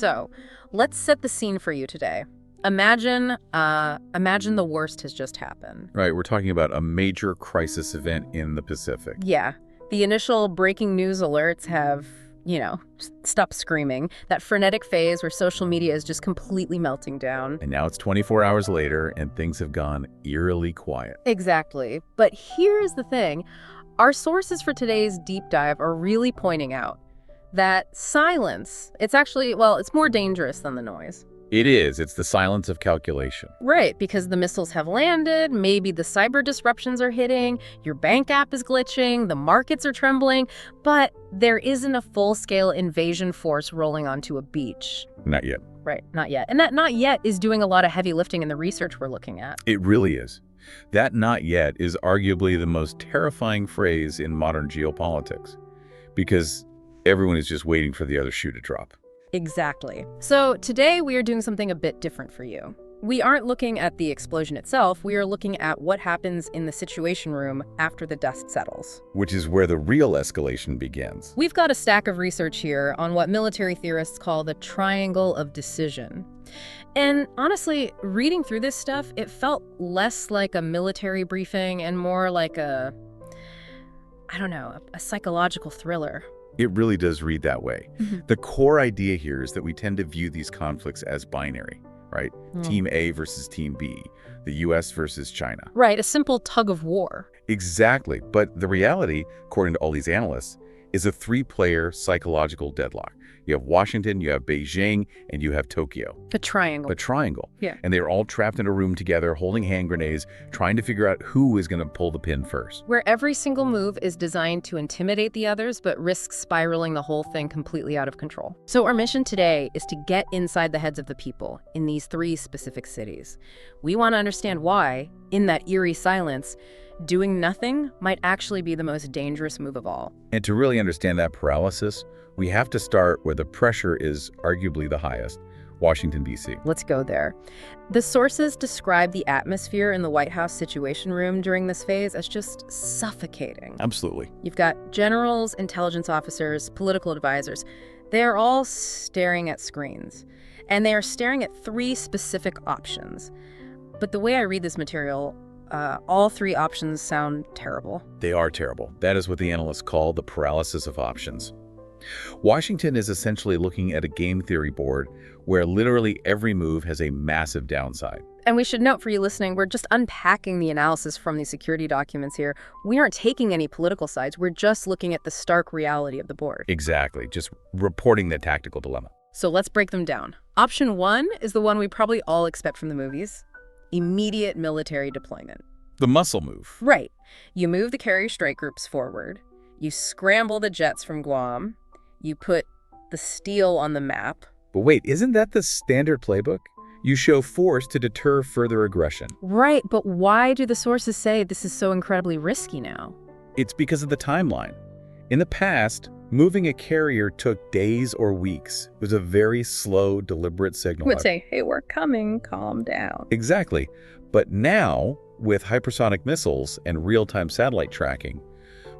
So, let's set the scene for you today. Imagine the worst has just happened. Right, we're talking about a major crisis event in the Pacific. Yeah. The initial breaking news alerts have, stopped screaming. That frenetic phase where social media is just completely melting down. And now it's 24 hours later, and things have gone eerily quiet. Exactly. But here's the thing. Our sources for today's deep dive are really pointing out that silence, it's more dangerous than the noise. It is. It's the silence of calculation. Right, because the missiles have landed, maybe the cyber disruptions are hitting, your bank app is glitching, the markets are trembling, but there isn't a full-scale invasion force rolling onto a beach. Not yet. Right, not yet. And that not yet is doing a lot of heavy lifting in the research we're looking at. It really is. That not yet is arguably the most terrifying phrase in modern geopolitics, because everyone is just waiting for the other shoe to drop. Exactly. So today we are doing something a bit different for you. We aren't looking at the explosion itself, we are looking at what happens in the situation room after the dust settles. Which is where the real escalation begins. We've got a stack of research here on what military theorists call the triangle of decision. And honestly, reading through this stuff, it felt less like a military briefing and more like a psychological thriller. It really does read that way. The core idea here is that we tend to view these conflicts as binary, right? Team A versus Team B, the US versus China. Right, a simple tug of war. Exactly. But the reality, according to all these analysts, is a three-player psychological deadlock. You have Washington, you have Beijing, and you have Tokyo. The triangle. A triangle. Yeah. And they're all trapped in a room together, holding hand grenades, trying to figure out who is going to pull the pin first. Where every single move is designed to intimidate the others, but risks spiraling the whole thing completely out of control. So our mission today is to get inside the heads of the people in these three specific cities. We want to understand why, in that eerie silence, doing nothing might actually be the most dangerous move of all. And to really understand that paralysis, we have to start where the pressure is arguably the highest, Washington, D.C. Let's go there. The sources describe the atmosphere in the White House Situation Room during this phase as just suffocating. Absolutely. You've got generals, intelligence officers, political advisors. They're all staring at screens, and they are staring at three specific options. But the way I read this material, all three options sound terrible. They are terrible. That is what the analysts call the paralysis of options. Washington is essentially looking at a game theory board where literally every move has a massive downside. And we should note for you listening, we're just unpacking the analysis from these security documents here. We aren't taking any political sides. We're just looking at the stark reality of the board. Exactly. Just reporting the tactical dilemma. So let's break them down. Option one is the one we probably all expect from the movies. Immediate military deployment. The muscle move. Right. You move the carrier strike groups forward. You scramble the jets from Guam. You put the steel on the map. But wait, isn't that the standard playbook? You show force to deter further aggression. Right, but why do the sources say this is so incredibly risky now? It's because of the timeline. In the past, moving a carrier took days or weeks. It was a very slow, deliberate signal. Would say, hey, we're coming, calm down. Exactly. But now, with hypersonic missiles and real-time satellite tracking,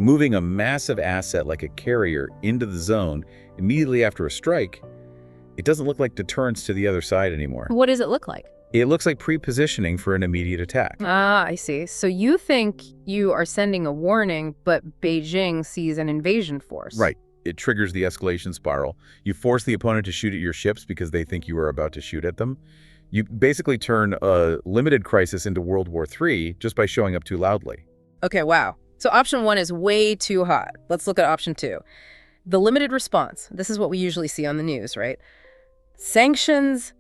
moving a massive asset like a carrier into the zone immediately after a strike, it doesn't look like deterrence to the other side anymore. What does it look like? It looks like pre-positioning for an immediate attack. Ah, I see. So you think you are sending a warning, but Beijing sees an invasion force. Right. It triggers the escalation spiral. You force the opponent to shoot at your ships because they think you are about to shoot at them. You basically turn a limited crisis into World War III just by showing up too loudly. Okay, wow. So option one is way too hot. Let's look at option two. The limited response. This is what we usually see on the news, right? Sanctions,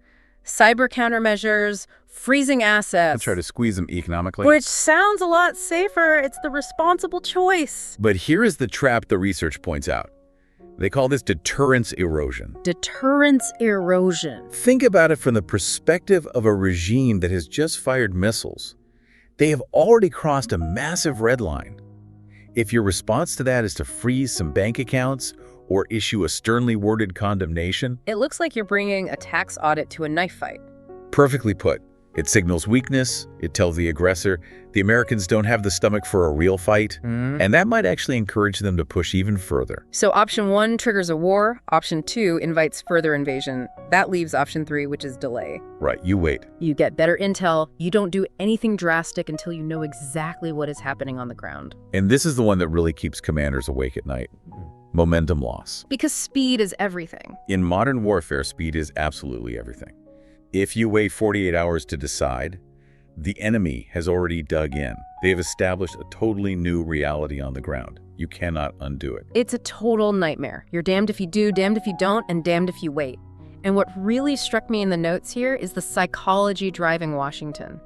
cyber countermeasures, freezing assets. I'll try to squeeze them economically. Which sounds a lot safer. It's the responsible choice. But here is the trap the research points out. They call this deterrence erosion. Deterrence erosion. Think about it from the perspective of a regime that has just fired missiles. They have already crossed a massive red line. If your response to that is to freeze some bank accounts or issue a sternly worded condemnation, it looks like you're bringing a tax audit to a knife fight. perfectly put. It signals weakness. It tells the aggressor the Americans don't have the stomach for a real fight, and that might actually encourage them to push even further. So option 1 triggers a war, option 2 invites further invasion. That leaves option 3, which is delay. Right, you wait. You get better intel, you don't do anything drastic until you know exactly what is happening on the ground. And this is the one that really keeps commanders awake at night. Momentum loss. Because speed is everything. In modern warfare, speed is absolutely everything. If you wait 48 hours to decide, the enemy has already dug in. They have established a totally new reality on the ground. You cannot undo it. It's a total nightmare. You're damned if you do, damned if you don't, and damned if you wait. And what really struck me in the notes here is the psychology driving Washington.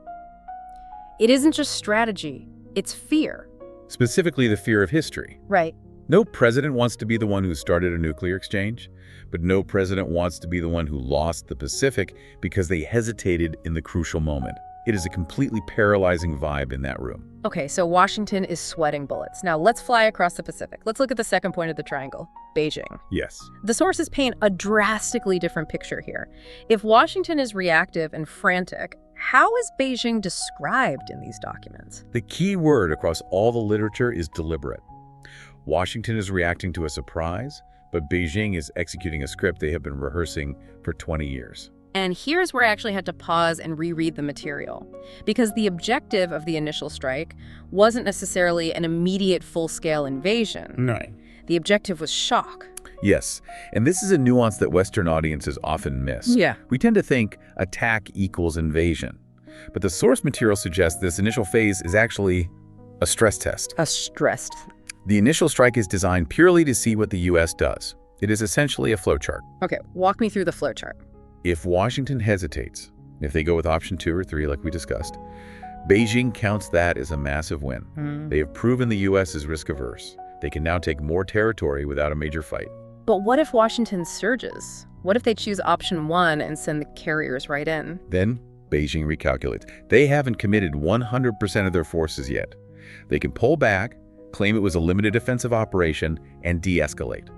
It isn't just strategy, it's fear. Specifically, the fear of history. Right. No president wants to be the one who started a nuclear exchange, but no president wants to be the one who lost the Pacific because they hesitated in the crucial moment. It is a completely paralyzing vibe in that room. Okay, so Washington is sweating bullets. Now let's fly across the Pacific. Let's look at the second point of the triangle, Beijing. Yes. The sources paint a drastically different picture here. If Washington is reactive and frantic, how is Beijing described in these documents? The key word across all the literature is deliberate. Washington is reacting to a surprise, but Beijing is executing a script they have been rehearsing for 20 years. And here's where I actually had to pause and reread the material, because the objective of the initial strike wasn't necessarily an immediate full-scale invasion. No. The objective was shock. Yes, and this is a nuance that Western audiences often miss. Yeah. We tend to think attack equals invasion, but the source material suggests this initial phase is actually a stress test. A stressed. The initial strike is designed purely to see what the U.S. does. It is essentially a flowchart. Okay, walk me through the flowchart. If Washington hesitates, if they go with option 2 or 3 like we discussed, Beijing counts that as a massive win. They have proven the U.S. is risk-averse. They can now take more territory without a major fight. But what if Washington surges? What if they choose option 1 and send the carriers right in? Then Beijing recalculates. They haven't committed 100% of their forces yet. They can pull back, claim it was a limited offensive operation, and de-escalate.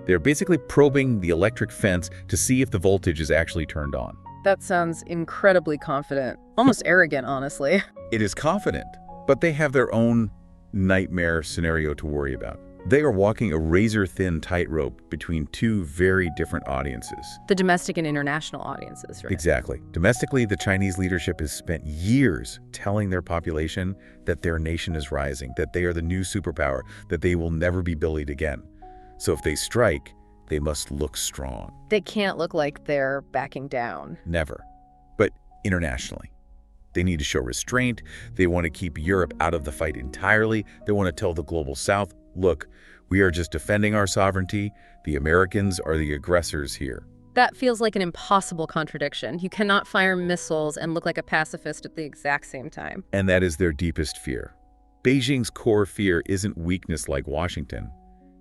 They're basically probing the electric fence to see if the voltage is actually turned on. That sounds incredibly confident. Almost arrogant, honestly. It is confident, but they have their own nightmare scenario to worry about. They are walking a razor-thin tightrope between two very different audiences. The domestic and international audiences, right? Exactly. Domestically, the Chinese leadership has spent years telling their population that their nation is rising, that they are the new superpower, that they will never be bullied again. So if they strike, they must look strong. They can't look like they're backing down. Never. But internationally, they need to show restraint. They want to keep Europe out of the fight entirely. They want to tell the global South, look, we are just defending our sovereignty. The Americans are the aggressors here. That feels like an impossible contradiction. You cannot fire missiles and look like a pacifist at the exact same time. And that is their deepest fear. Beijing's core fear isn't weakness like Washington.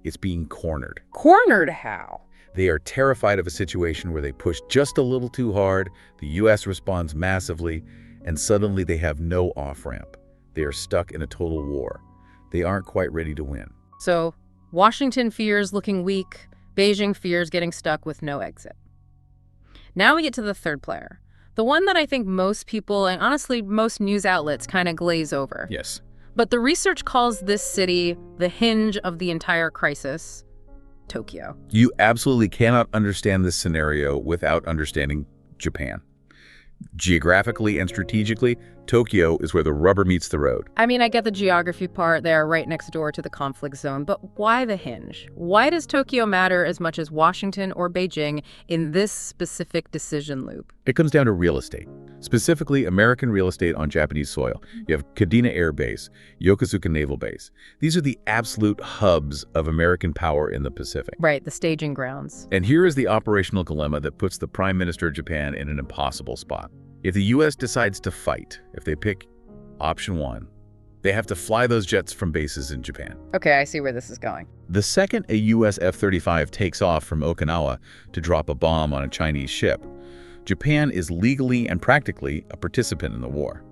It's being cornered. Cornered how? They are terrified of a situation where they push just a little too hard, the U.S. responds massively, and suddenly they have no off-ramp. They are stuck in a total war. They aren't quite ready to win. So, Washington fears looking weak, Beijing fears getting stuck with no exit. Now we get to the third player. The one that I think most people, and honestly most news outlets, kind of glaze over. Yes. But the research calls this city the hinge of the entire crisis, Tokyo. You absolutely cannot understand this scenario without understanding Japan. Geographically and strategically, Tokyo is where the rubber meets the road. I mean, I get the geography part. They're right next door to the conflict zone, but why the hinge? Why does Tokyo matter as much as Washington or Beijing in this specific decision loop? It comes down to real estate, specifically American real estate on Japanese soil. You have Kadena Air Base, Yokosuka Naval Base. These are the absolute hubs of American power in the Pacific. Right, the staging grounds. And here is the operational dilemma that puts the Prime Minister of Japan in an impossible spot. If the U.S. decides to fight, if they pick option 1, they have to fly those jets from bases in Japan. Okay, I see where this is going. The second a U.S. F-35 takes off from Okinawa to drop a bomb on a Chinese ship, Japan is legally and practically a participant in the war.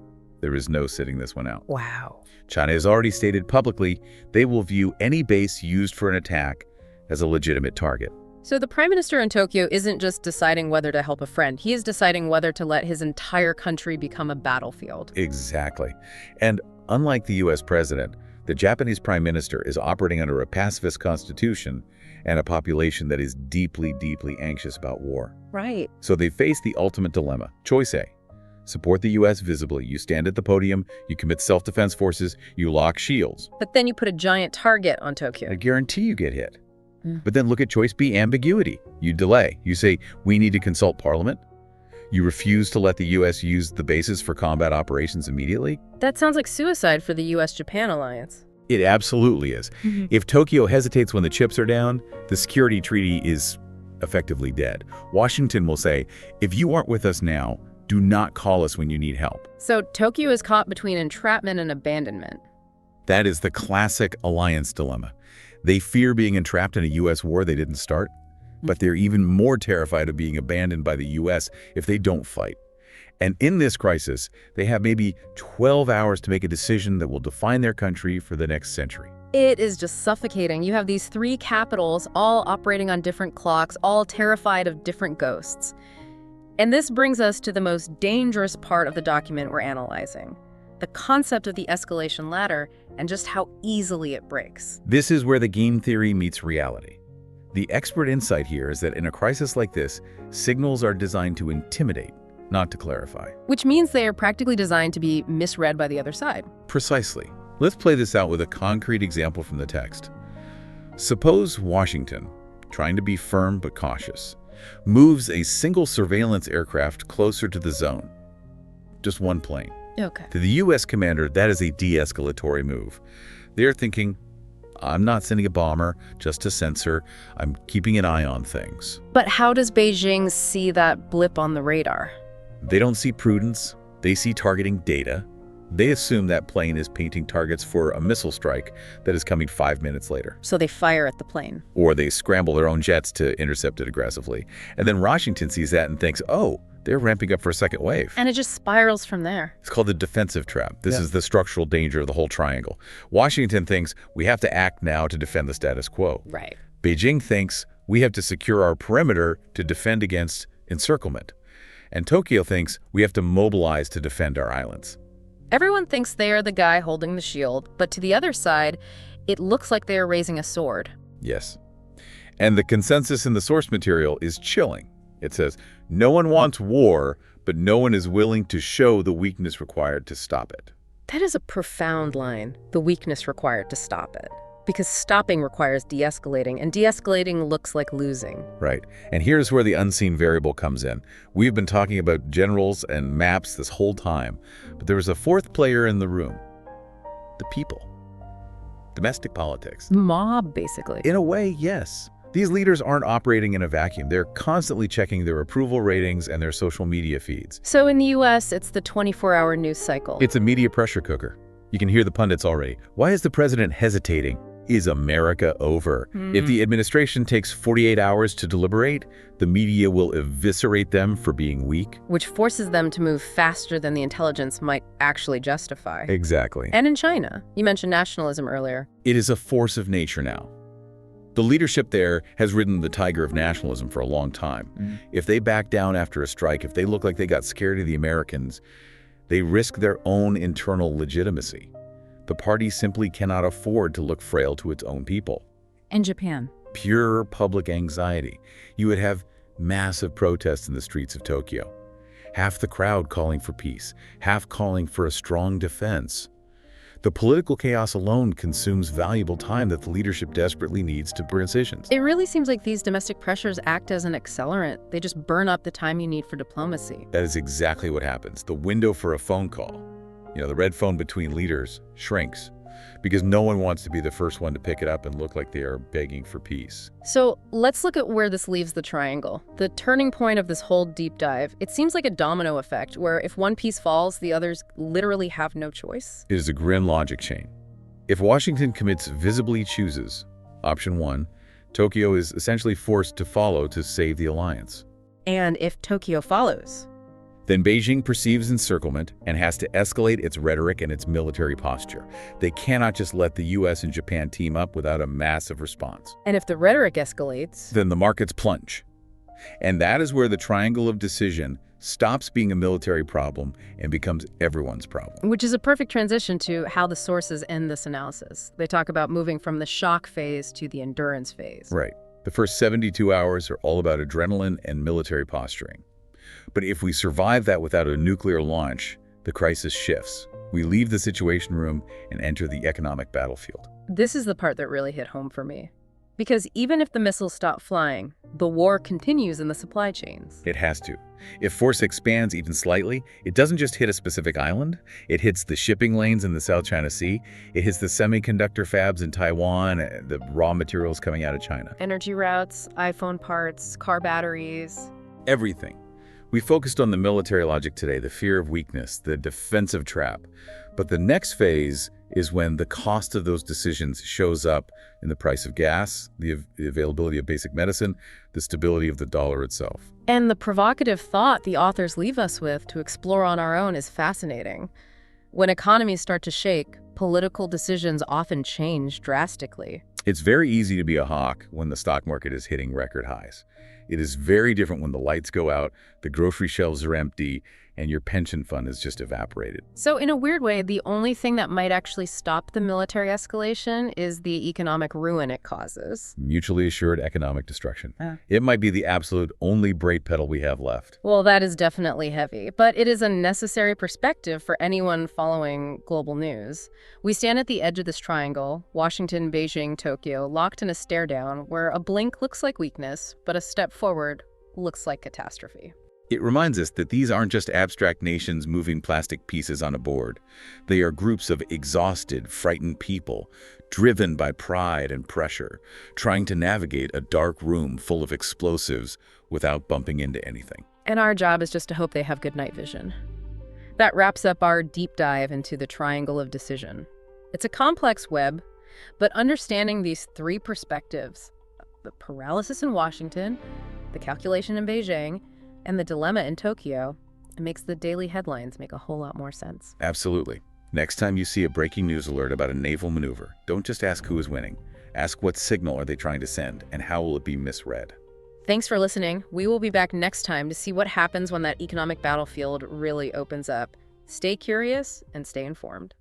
There is no sitting this one out. Wow. China has already stated publicly they will view any base used for an attack as a legitimate target. So the prime minister in Tokyo isn't just deciding whether to help a friend. He is deciding whether to let his entire country become a battlefield. Exactly. And unlike the U.S. president, the Japanese prime minister is operating under a pacifist constitution and a population that is deeply, deeply anxious about war. Right. So they face the ultimate dilemma. Choice A. Support the U.S. visibly. You stand at the podium, you commit self-defense forces, you lock shields. But then you put a giant target on Tokyo. I guarantee you get hit. But then look at choice B, ambiguity. You delay. You say, we need to consult Parliament. You refuse to let the U.S. use the bases for combat operations immediately. That sounds like suicide for the U.S.-Japan alliance. It absolutely is. If Tokyo hesitates when the chips are down, the security treaty is effectively dead. Washington will say, if you aren't with us now, do not call us when you need help. So Tokyo is caught between entrapment and abandonment. That is the classic alliance dilemma. They fear being entrapped in a U.S. war they didn't start, but they're even more terrified of being abandoned by the U.S. if they don't fight. And in this crisis, they have maybe 12 hours to make a decision that will define their country for the next century. It is just suffocating. You have these three capitals all operating on different clocks, all terrified of different ghosts. And this brings us to the most dangerous part of the document we're analyzing, the concept of the escalation ladder and just how easily it breaks. This is where the game theory meets reality. The expert insight here is that in a crisis like this, signals are designed to intimidate, not to clarify. Which means they are practically designed to be misread by the other side. Precisely. Let's play this out with a concrete example from the text. Suppose Washington, trying to be firm but cautious, moves a single surveillance aircraft closer to the zone. Just one plane. Okay. To the U.S. commander, that is a de-escalatory move. They're thinking, I'm not sending a bomber just to censor. I'm keeping an eye on things. But how does Beijing see that blip on the radar? They don't see prudence. They see targeting data. They assume that plane is painting targets for a missile strike that is coming 5 minutes later. So they fire at the plane. Or they scramble their own jets to intercept it aggressively. And then Washington sees that and thinks, oh, they're ramping up for a second wave. And it just spirals from there. It's called the defensive trap. This is the structural danger of the whole triangle. Washington thinks we have to act now to defend the status quo. Right. Beijing thinks we have to secure our perimeter to defend against encirclement. And Tokyo thinks we have to mobilize to defend our islands. Everyone thinks they are the guy holding the shield, but to the other side, it looks like they are raising a sword. Yes. And the consensus in the source material is chilling. It says, no one wants war, but no one is willing to show the weakness required to stop it. That is a profound line, the weakness required to stop it. Because stopping requires de-escalating, and de-escalating looks like losing. Right. And here's where the unseen variable comes in. We've been talking about generals and maps this whole time, but there was a fourth player in the room. The people. Domestic politics. Mob, basically. In a way, yes. These leaders aren't operating in a vacuum. They're constantly checking their approval ratings and their social media feeds. So in the US, it's the 24-hour news cycle. It's a media pressure cooker. You can hear the pundits already. Why is the president hesitating? Is America over? If the administration takes 48 hours to deliberate, the media will eviscerate them for being weak. Which forces them to move faster than the intelligence might actually justify. Exactly. And in China, you mentioned nationalism earlier. It is a force of nature now. The leadership there has ridden the tiger of nationalism for a long time. If they back down after a strike, if they look like they got scared of the Americans, they risk their own internal legitimacy. The party simply cannot afford to look frail to its own people. And Japan. Pure public anxiety. You would have massive protests in the streets of Tokyo. Half the crowd calling for peace, half calling for a strong defense. The political chaos alone consumes valuable time that the leadership desperately needs to bring decisions. It really seems like these domestic pressures act as an accelerant. They just burn up the time you need for diplomacy. That is exactly what happens. The window for a phone call, the red phone between leaders, shrinks because no one wants to be the first one to pick it up and look like they are begging for peace. So let's look at where this leaves the triangle. The turning point of this whole deep dive, it seems like a domino effect where if one piece falls, the others literally have no choice. It is a grim logic chain. If Washington visibly chooses option 1, Tokyo is essentially forced to follow to save the alliance. And if Tokyo follows, Then Beijing perceives encirclement and has to escalate its rhetoric and its military posture. They cannot just let the US and Japan team up without a massive response. And if the rhetoric escalates, Then the markets plunge. And that is where the triangle of decision stops being a military problem and becomes everyone's problem. which is a perfect transition to how the sources end this analysis. They talk about moving from the shock phase to the endurance phase. Right. The first 72 hours are all about adrenaline and military posturing. But if we survive that without a nuclear launch, the crisis shifts. We leave the Situation Room and enter the economic battlefield. This is the part that really hit home for me. Because even if the missiles stop flying, the war continues in the supply chains. It has to. If force expands even slightly, it doesn't just hit a specific island. It hits the shipping lanes in the South China Sea. It hits the semiconductor fabs in Taiwan, the raw materials coming out of China. Energy routes, iPhone parts, car batteries. Everything. We focused on the military logic today, the fear of weakness, the defensive trap. But the next phase is when the cost of those decisions shows up in the price of gas, the availability of basic medicine, the stability of the dollar itself. And the provocative thought the authors leave us with to explore on our own is fascinating. When economies start to shake, political decisions often change drastically. It's very easy to be a hawk when the stock market is hitting record highs. It is very different when the lights go out, the grocery shelves are empty, and your pension fund is just evaporated. So in a weird way, the only thing that might actually stop the military escalation is the economic ruin it causes. Mutually assured economic destruction. It might be the absolute only brake pedal we have left. Well, that is definitely heavy, but it is a necessary perspective for anyone following global news. We stand at the edge of this triangle, Washington, Beijing, Tokyo, locked in a stare down where a blink looks like weakness, but a step forward looks like catastrophe. It reminds us that these aren't just abstract nations moving plastic pieces on a board. They are groups of exhausted, frightened people, driven by pride and pressure, trying to navigate a dark room full of explosives without bumping into anything. And our job is just to hope they have good night vision. That wraps up our deep dive into the triangle of decision. It's a complex web, but understanding these three perspectives, the paralysis in Washington, the calculation in Beijing, and the dilemma in Tokyo, it makes the daily headlines make a whole lot more sense. Absolutely. Next time you see a breaking news alert about a naval maneuver, don't just ask who is winning. Ask what signal are they trying to send, and how will it be misread? Thanks for listening. We will be back next time to see what happens when that economic battlefield really opens up. Stay curious and stay informed.